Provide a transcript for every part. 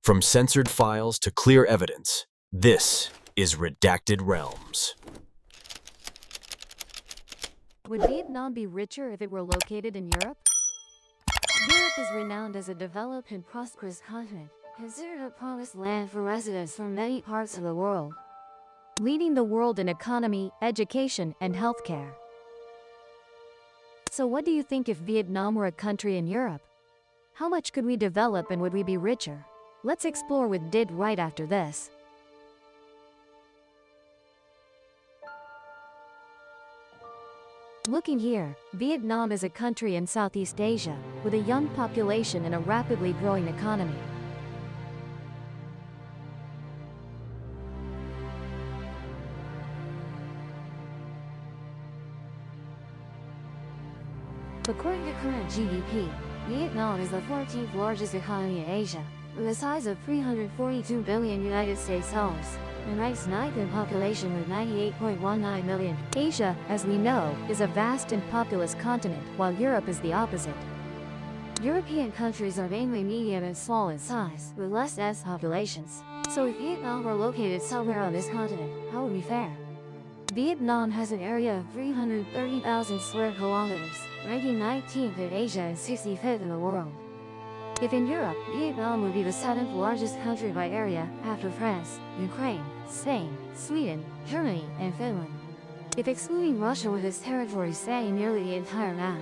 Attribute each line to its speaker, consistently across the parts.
Speaker 1: From censored files to clear evidence, this is Redacted Realms.
Speaker 2: Would Vietnam be richer if it were located in Europe? Europe is renowned as a developed and prosperous continent, considered a promised land for residents from many parts of the world, leading the world in economy, education, and healthcare. So what do you think if Vietnam were a country in Europe? How much could we develop and would we be richer? Let's explore with Did right after this. Looking here, Vietnam is a country in Southeast Asia, with a young population and a rapidly growing economy. According to current GDP, Vietnam is the 14th largest economy in Asia, with a size of $342 billion and ranks 9th in population with 98.19 million. Asia, as we know, is a vast and populous continent, while Europe is the opposite. European countries are mainly medium and small in size, with less dense populations. So if Vietnam were located somewhere on this continent, how would we fare? Vietnam has an area of 330,000 square kilometers, ranking 19th in Asia and 65th in the world. If in Europe, Vietnam would be the 7th largest country by area, after France, Ukraine, Spain, Sweden, Germany, and Finland. If excluding Russia with its territory spanning nearly the entire map,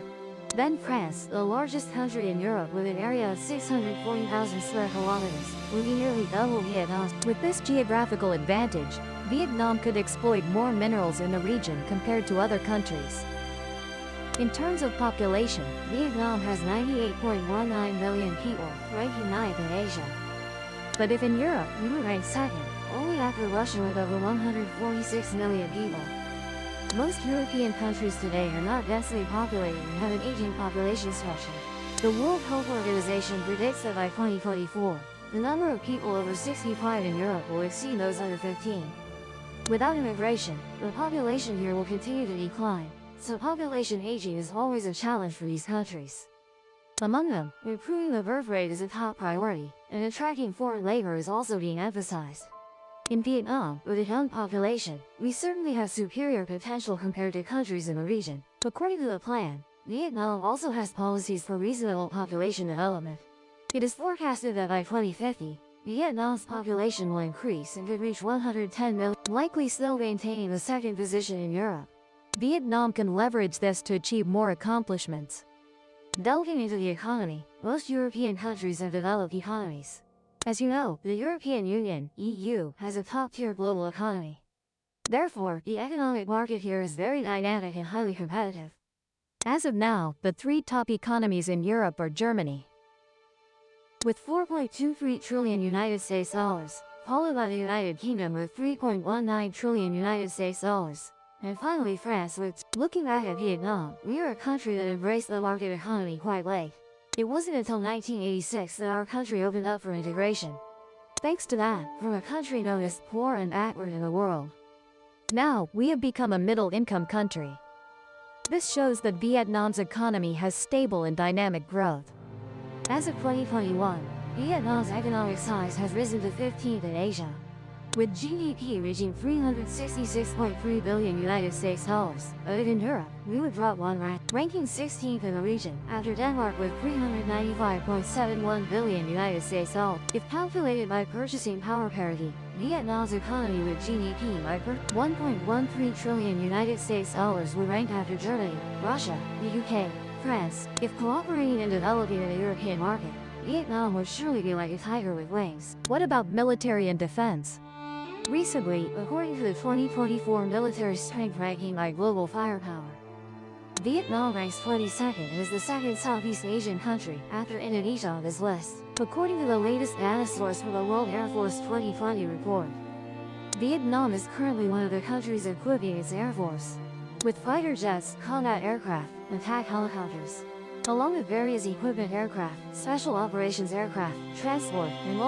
Speaker 2: then France, the largest country in Europe with an area of 640,000 square kilometers, would be nearly double Vietnam's. With this geographical advantage, Vietnam could exploit more minerals in the region compared to other countries. In terms of population, Vietnam has 98.19 million people, ranking 9th in Asia. But if in Europe, we would rank 2nd, only after Russia with over 146 million people. Most European countries today are not densely populated and have an aging population structure. The World Health Organization predicts that by 2024, the number of people over 65 in Europe will exceed those under 15. Without immigration, the population here will continue to decline. So population aging is always a challenge for these countries. Among them, improving the birth rate is a top priority, and attracting foreign labor is also being emphasized. In Vietnam, with a young population, we certainly have superior potential compared to countries in the region. According to the plan, Vietnam also has policies for reasonable population development. It is forecasted that by 2050, Vietnam's population will increase and could reach 110 million, likely still maintaining the second position in Europe. Vietnam can leverage this to achieve more accomplishments. Delving into the economy, most European countries have developed economies. As you know, the European Union, EU, has a top-tier global economy. Therefore, the economic market here is very dynamic and highly competitive. As of now, the three top economies in Europe are Germany, with $4.23 trillion United States dollars, followed by the United Kingdom with $3.19 trillion United States dollars. And finally France, with. Looking back at Vietnam, we are a country that embraced the market economy quite late. It wasn't until 1986 that our country opened up for integration. Thanks to that, from a country known as poor and backward in the world, now we have become a middle-income country. This shows that Vietnam's economy has stable and dynamic growth. As of 2021, Vietnam's economic size has risen to 15th in Asia, with GDP reaching $366.3 billion United States dollars. But in Europe, we would drop one rank, ranking 16th in the region, after Denmark with $395.71 billion United States dollars. If calculated by purchasing power parity, Vietnam's economy with GDP by $1.13 trillion United States dollars would rank after Germany, Russia, the UK, France. If cooperating and developing in the European market, Vietnam would surely be like a tiger with wings. What about military and defense? Recently, according to the 2024 military strength ranking by Global Firepower, Vietnam ranks 22nd and is the second Southeast Asian country, after Indonesia on this list. According to the latest data source from the World Air Force 2020 report, Vietnam is currently one of the countries equipping its air force with fighter jets, combat aircraft, and attack helicopters, along with various equipment aircraft, special operations aircraft, transport, and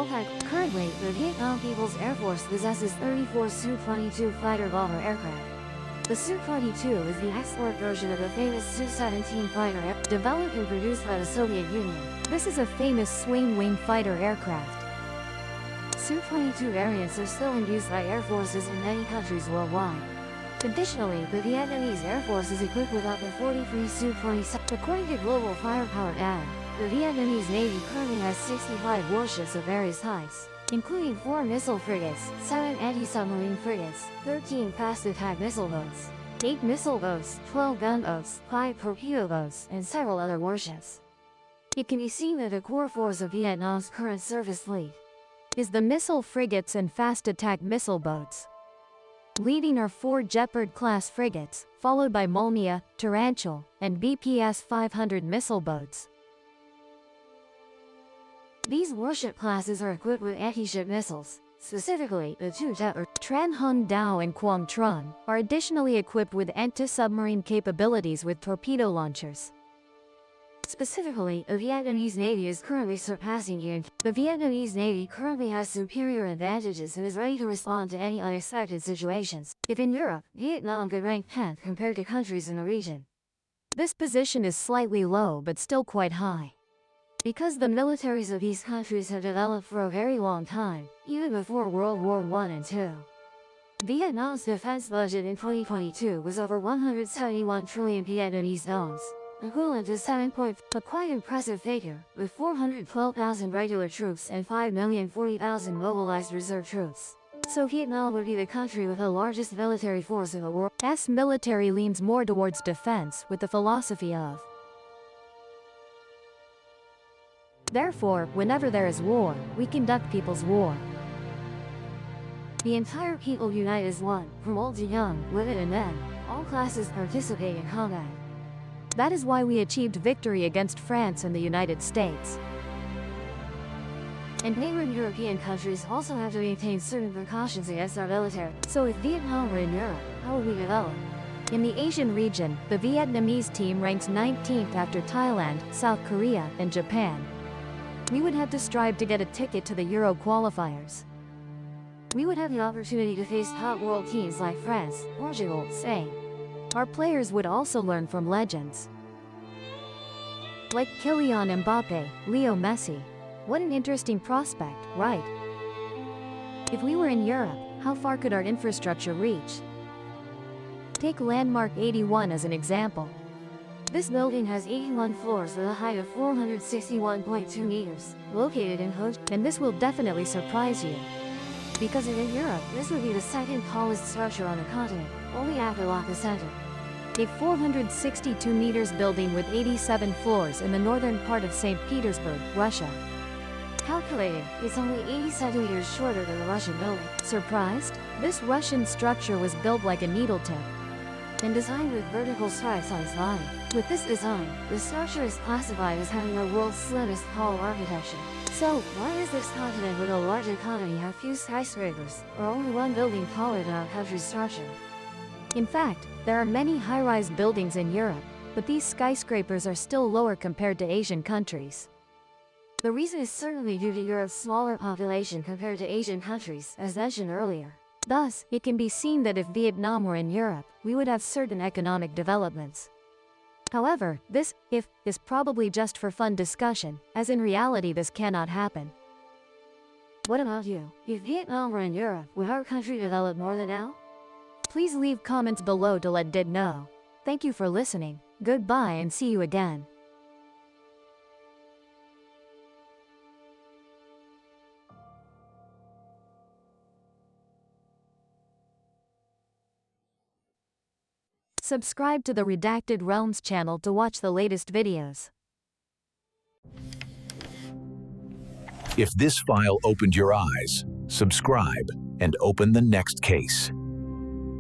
Speaker 2: Currently, the Vietnam People's Air Force possesses 34 Su-22 fighter bomber aircraft. The Su-22 is the export version of the famous Su-17 fighter developed and produced by the Soviet Union. This is a famous swing-wing fighter aircraft. Su-22 variants are still in use by air forces in many countries worldwide. Additionally, the Vietnamese Air Force is equipped with up to 43 Su-27. According to global firepower data, the Vietnamese Navy currently has 65 warships of various heights, including 4 missile frigates, 7 anti-submarine frigates, 13 fast attack missile boats, 8 missile boats, 12 gunboats, 5 torpedo boats, and several other warships. It can be seen that the core force of Vietnam's current surface fleet is the missile frigates and fast attack missile boats. Leading are 4 Jeopard-class frigates, followed by Molnia, Tarantula, and BPS-500 missile boats. These warship classes are equipped with anti-ship missiles. Specifically, the 2 Jeopard, Tran Hun Dao and Quang Trung, are additionally equipped with anti-submarine capabilities with torpedo launchers. Specifically, the Vietnamese Navy is currently surpassing Iran. The Vietnamese Navy currently has superior advantages and is ready to respond to any unexpected situations. If in Europe, Vietnam could rank 10th compared to countries in the region. This position is slightly low but still quite high. Because the militaries of these countries have developed for a very long time, even before World War I and II. Vietnam's defense budget in 2022 was over 171 trillion Vietnamese dollars, equivalent to 7. A quite impressive figure, with 412,000 regular troops and 5,040,000 mobilized reserve troops. So Vietnam would be the country with the largest military force in the world. S military leans more towards defense with the philosophy of therefore, whenever there is war, we conduct people's war. The entire people unite as one, from old to young, women and men. All classes participate in combat. That is why we achieved victory against France and the United States. And neighboring European countries also have to maintain certain precautions against our military. So if Vietnam were in Europe, how would we develop? In the Asian region, the Vietnamese team ranks 19th after Thailand, South Korea, and Japan. We would have to strive to get a ticket to the Euro qualifiers. We would have the opportunity to face top world teams like France, Portugal, Spain. Our players would also learn from legends like Kylian Mbappe, Leo Messi. What an interesting prospect, right? If we were in Europe, how far could our infrastructure reach? Take Landmark 81 as an example. This building has 81 floors with a height of 461.2 meters, located in Ho Chi Minh, and this will definitely surprise you. Because in Europe, this would be the second tallest structure on the continent, only after Lhasa Center. A 462 meters building with 87 floors in the northern part of St. Petersburg, Russia. Calculated, it's only 80 centimeters shorter than the Russian building. Surprised? This Russian structure was built like a needle tip and designed with vertical stripes on its body. With this design, the structure is classified as having the world's slimmest hall architecture. So, why does this continent with a large economy have few skyscrapers, or only one building taller than our country's structure? In fact, there are many high-rise buildings in Europe, but these skyscrapers are still lower compared to Asian countries. The reason is certainly due to Europe's smaller population compared to Asian countries, as mentioned earlier. Thus, it can be seen that if Vietnam were in Europe, we would have certain economic developments. However, this "if" is probably just for fun discussion, as in reality this cannot happen. What about you? If Vietnam were in Europe, would our country develop more than now? Please leave comments below to let Did know. Thank you for listening. Goodbye and see you again. Subscribe to the Redacted Realms channel to watch the latest videos.
Speaker 3: If this file opened your eyes, subscribe and open the next case.